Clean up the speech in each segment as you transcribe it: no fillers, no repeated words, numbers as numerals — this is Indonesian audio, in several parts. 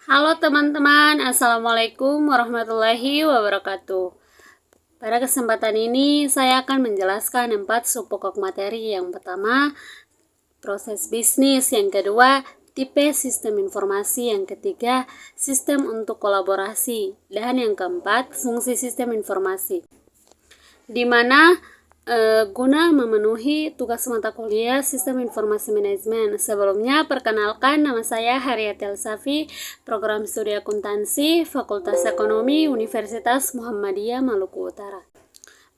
Halo teman-teman, Assalamualaikum warahmatullahi wabarakatuh. Pada kesempatan ini saya akan menjelaskan 4 subpokok materi. Yang pertama, proses bisnis. Yang kedua, tipe sistem informasi. Yang ketiga, sistem untuk kolaborasi. Dan yang keempat, fungsi sistem informasi. Di mana guna memenuhi tugas mata kuliah Sistem Informasi Manajemen. Sebelumnya, perkenalkan, nama saya Harriet Elsafi, Program Studi Akuntansi, Fakultas Ekonomi, Universitas Muhammadiyah Maluku Utara.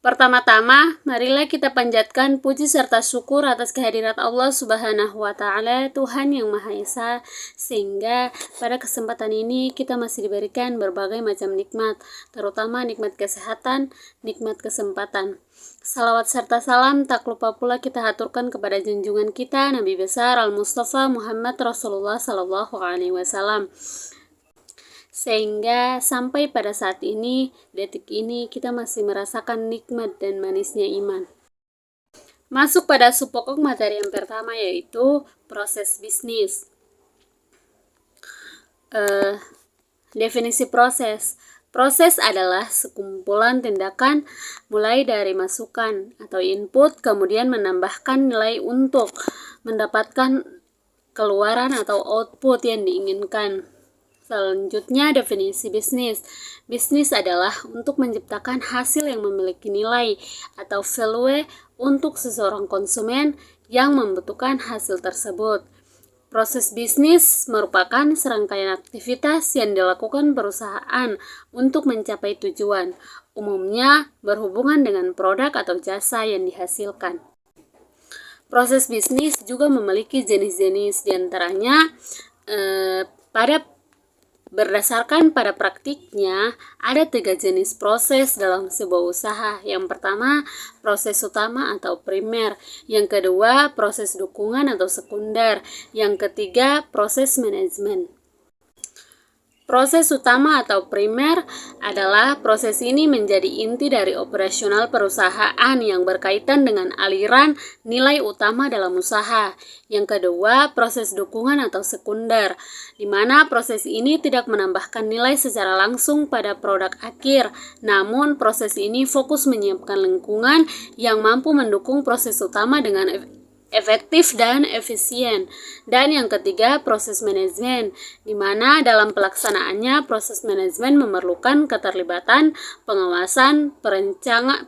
Pertama-tama, marilah kita panjatkan puji serta syukur atas kehadirat Allah Subhanahu wa Ta'ala, Tuhan yang Maha Esa, sehingga pada kesempatan ini kita masih diberikan berbagai macam nikmat, terutama nikmat kesehatan, nikmat kesempatan. Salawat serta salam tak lupa pula kita haturkan kepada junjungan kita Nabi besar Al-Mustafa Muhammad Rasulullah Sallallahu Alaihi Wasallam, sehingga sampai pada saat ini, detik ini, kita masih merasakan nikmat dan manisnya iman. Masuk pada subpokok materi yang pertama, yaitu proses bisnis. Definisi proses. Proses adalah sekumpulan tindakan mulai dari masukan atau input, kemudian menambahkan nilai untuk mendapatkan keluaran atau output yang diinginkan. Selanjutnya, definisi bisnis. Bisnis adalah untuk menciptakan hasil yang memiliki nilai atau value untuk seseorang konsumen yang membutuhkan hasil tersebut. Proses bisnis merupakan serangkaian aktivitas yang dilakukan perusahaan untuk mencapai tujuan, umumnya berhubungan dengan produk atau jasa yang dihasilkan. Proses bisnis juga memiliki jenis-jenis, diantaranya berdasarkan pada praktiknya, ada 3 jenis proses dalam sebuah usaha. Yang pertama, proses utama atau primer. Yang kedua, proses dukungan atau sekunder. Yang ketiga, proses manajemen. Proses utama atau primer adalah proses ini menjadi inti dari operasional perusahaan yang berkaitan dengan aliran nilai utama dalam usaha. Yang kedua, proses dukungan atau sekunder, di mana proses ini tidak menambahkan nilai secara langsung pada produk akhir, namun proses ini fokus menyiapkan lingkungan yang mampu mendukung proses utama dengan efektif dan efisien. Dan yang ketiga, proses manajemen, di mana dalam pelaksanaannya proses manajemen memerlukan keterlibatan, pengawasan,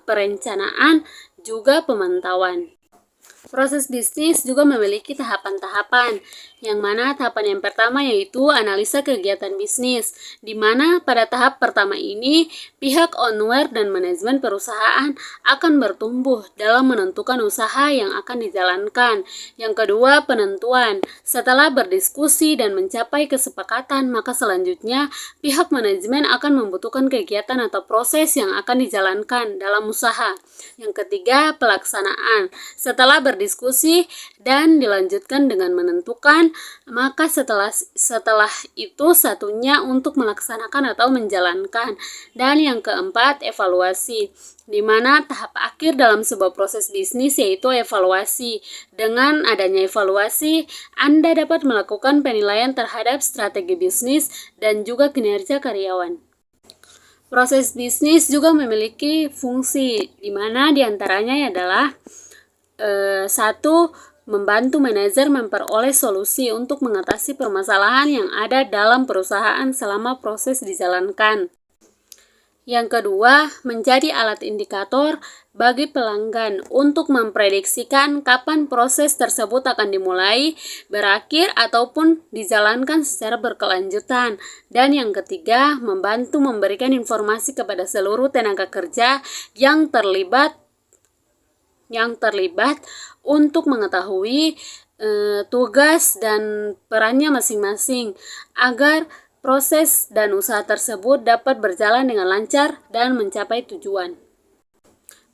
perencanaan, juga pemantauan. Proses bisnis juga memiliki tahapan-tahapan, yang mana tahapan yang pertama yaitu analisa kegiatan bisnis, di mana pada tahap pertama ini pihak owner dan manajemen perusahaan akan bertumbuh dalam menentukan usaha yang akan dijalankan. Yang kedua, penentuan. Setelah berdiskusi dan mencapai kesepakatan, maka selanjutnya pihak manajemen akan membutuhkan kegiatan atau proses yang akan dijalankan dalam usaha. Yang ketiga, pelaksanaan. Setelah berdiskusi dan dilanjutkan dengan menentukan, maka setelah itu satunya untuk melaksanakan atau menjalankan. Dan yang keempat, evaluasi, di mana tahap akhir dalam sebuah proses bisnis yaitu evaluasi. Dengan adanya evaluasi, Anda dapat melakukan penilaian terhadap strategi bisnis dan juga kinerja karyawan. Proses bisnis juga memiliki fungsi, di mana diantaranya adalah 1. Membantu manajer memperoleh solusi untuk mengatasi permasalahan yang ada dalam perusahaan selama proses dijalankan. Yang kedua, menjadi alat indikator bagi pelanggan untuk memprediksikan kapan proses tersebut akan dimulai, berakhir, ataupun dijalankan secara berkelanjutan. Dan yang ketiga, membantu memberikan informasi kepada seluruh tenaga kerja yang terlibat untuk mengetahui tugas dan perannya masing-masing agar proses dan usaha tersebut dapat berjalan dengan lancar dan mencapai tujuan.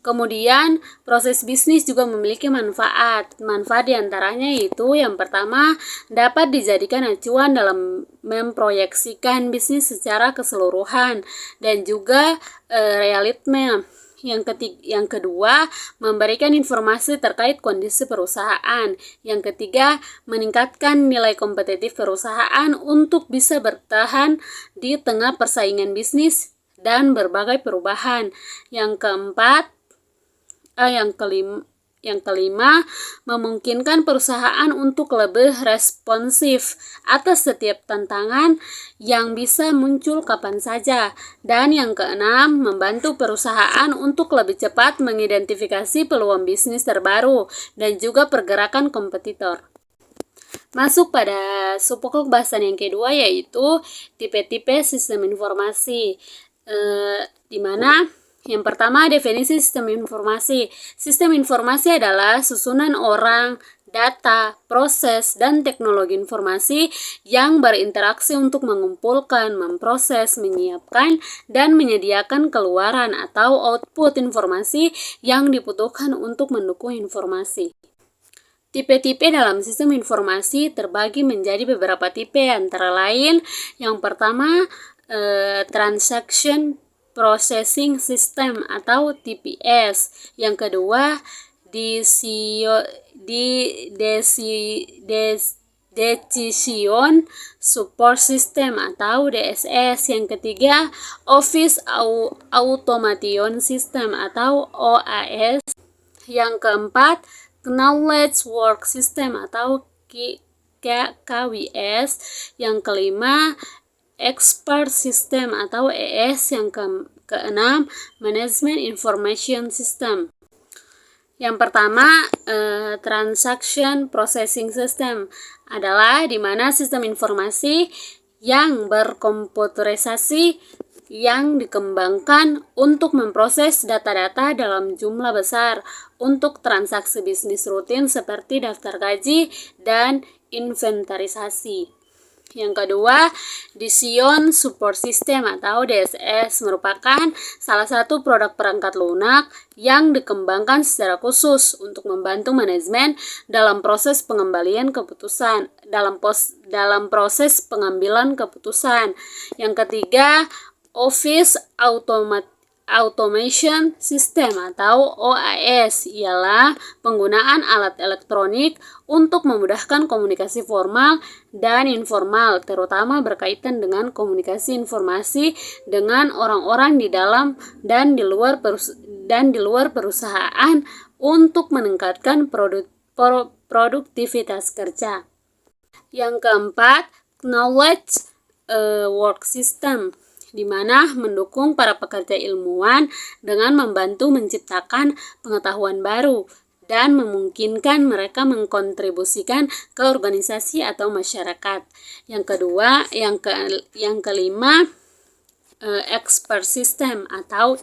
Kemudian, proses bisnis juga memiliki manfaat. Manfaat diantaranya yaitu yang pertama, dapat dijadikan acuan dalam memproyeksikan bisnis secara keseluruhan dan juga realitme. Yang kedua, memberikan informasi terkait kondisi perusahaan. Yang ketiga, meningkatkan nilai kompetitif perusahaan untuk bisa bertahan di tengah persaingan bisnis dan berbagai perubahan. Yang kelima, memungkinkan perusahaan untuk lebih responsif atas setiap tantangan yang bisa muncul kapan saja. Dan yang keenam, membantu perusahaan untuk lebih cepat mengidentifikasi peluang bisnis terbaru dan juga pergerakan kompetitor. Masuk pada subpokok bahasan yang kedua, yaitu tipe-tipe sistem informasi, di mana yang pertama, definisi sistem informasi. Sistem informasi adalah susunan orang, data, proses, dan teknologi informasi yang berinteraksi untuk mengumpulkan, memproses, menyiapkan, dan menyediakan keluaran atau output informasi yang dibutuhkan untuk mendukung informasi. Tipe-tipe dalam sistem informasi terbagi menjadi beberapa tipe, antara lain yang pertama, transaction processing system atau TPS. Yang kedua, decision support system atau DSS. Yang ketiga, office automation system atau OAS. Yang keempat, knowledge work system atau KWS. Yang kelima, expert system atau ES. Yang keenam, management information system. Yang pertama, transaction processing system adalah di mana sistem informasi yang berkomputerisasi yang dikembangkan untuk memproses data-data dalam jumlah besar untuk transaksi bisnis rutin seperti daftar gaji dan inventarisasi. Yang kedua, Decision Support System atau DSS merupakan salah satu produk perangkat lunak yang dikembangkan secara khusus untuk membantu manajemen dalam proses pengambilan keputusan. Yang ketiga, Office Automation System atau OAS ialah penggunaan alat elektronik untuk memudahkan komunikasi formal dan informal, terutama berkaitan dengan komunikasi informasi dengan orang-orang di dalam dan di luar perusahaan untuk meningkatkan produktivitas kerja. Yang keempat, knowledge work system, di mana mendukung para pekerja ilmuwan dengan membantu menciptakan pengetahuan baru dan memungkinkan mereka mengkontribusikan ke organisasi atau masyarakat. Yang kelima, expert system atau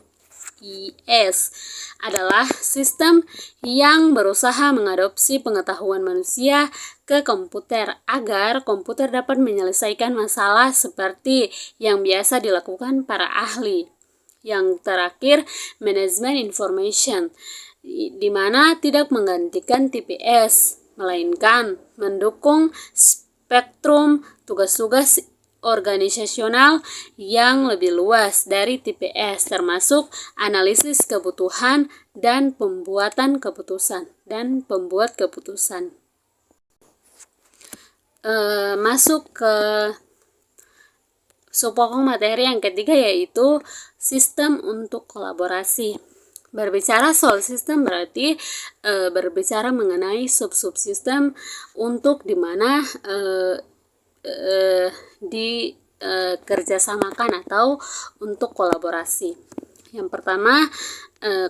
IS adalah sistem yang berusaha mengadopsi pengetahuan manusia ke komputer agar komputer dapat menyelesaikan masalah seperti yang biasa dilakukan para ahli. Yang terakhir, management information, di mana tidak menggantikan TPS, melainkan mendukung spektrum tugas-tugas organisasional yang lebih luas dari TPS, termasuk analisis kebutuhan dan pembuat keputusan. Masuk ke subpokok materi yang ketiga, yaitu sistem untuk kolaborasi. Berbicara soal sistem berarti berbicara mengenai sub-subsistem untuk dimana dikerjasamakan atau untuk kolaborasi. Yang pertama,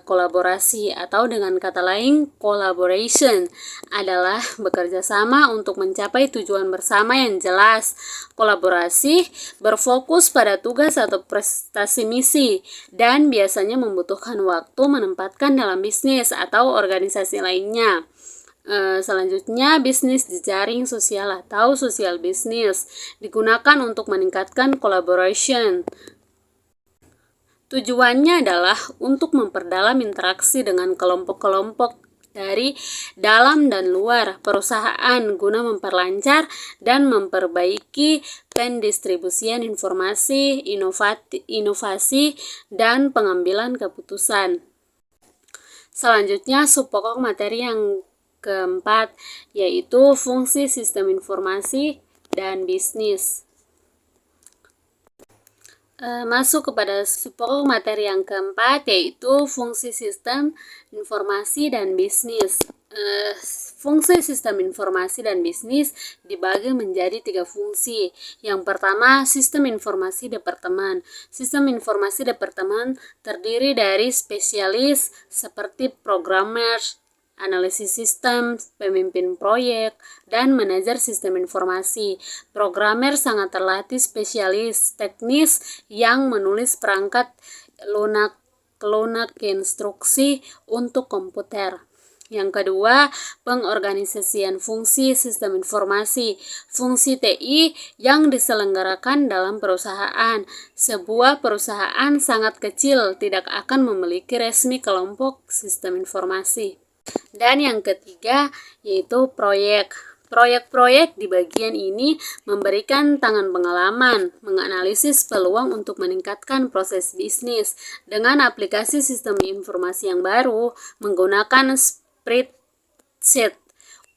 kolaborasi atau dengan kata lain collaboration adalah bekerja sama untuk mencapai tujuan bersama yang jelas. Kolaborasi berfokus pada tugas atau prestasi misi dan biasanya membutuhkan waktu menempatkan dalam bisnis atau organisasi lainnya. Selanjutnya, bisnis jejaring sosial atau social business digunakan untuk meningkatkan collaboration. Tujuannya adalah untuk memperdalam interaksi dengan kelompok-kelompok dari dalam dan luar perusahaan guna memperlancar dan memperbaiki pendistribusian informasi, inovasi, dan pengambilan keputusan. Selanjutnya subpokok materi yang keempat, yaitu fungsi sistem informasi dan bisnis. Masuk kepada subpokok materi yang keempat, yaitu fungsi sistem informasi dan bisnis. Fungsi sistem informasi dan bisnis dibagi menjadi 3 fungsi. Yang pertama, sistem informasi departemen. Sistem informasi departemen terdiri dari spesialis seperti programmer, analisis sistem, pemimpin proyek, dan manajer sistem informasi. Programmer sangat terlatih spesialis teknis yang menulis perangkat lunak instruksi untuk komputer. Yang kedua, pengorganisasian fungsi sistem informasi, fungsi TI yang diselenggarakan dalam perusahaan. Sebuah perusahaan sangat kecil tidak akan memiliki resmi kelompok sistem informasi. Dan yang ketiga, yaitu proyek. Proyek-proyek di bagian ini memberikan tangan pengalaman, menganalisis peluang untuk meningkatkan proses bisnis dengan aplikasi sistem informasi yang baru, menggunakan spreadsheet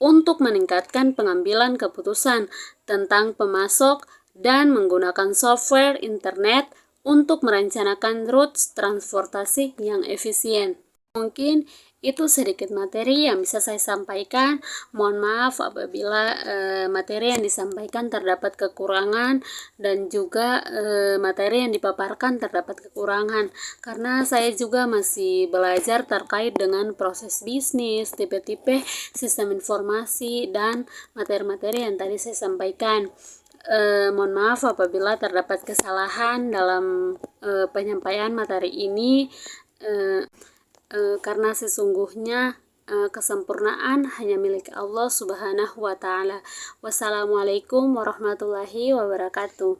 untuk meningkatkan pengambilan keputusan tentang pemasok dan menggunakan software internet untuk merencanakan rute transportasi yang efisien. Mungkin itu sedikit materi yang bisa saya sampaikan. Mohon maaf apabila materi yang disampaikan terdapat kekurangan dan juga materi yang dipaparkan terdapat kekurangan, karena saya juga masih belajar terkait dengan proses bisnis, tipe-tipe sistem informasi, dan materi-materi yang tadi saya sampaikan. Mohon maaf apabila terdapat kesalahan dalam penyampaian materi ini. Karena sesungguhnya kesempurnaan hanya milik Allah Subhanahu wa Ta'ala. Wassalamualaikum warahmatullahi wabarakatuh.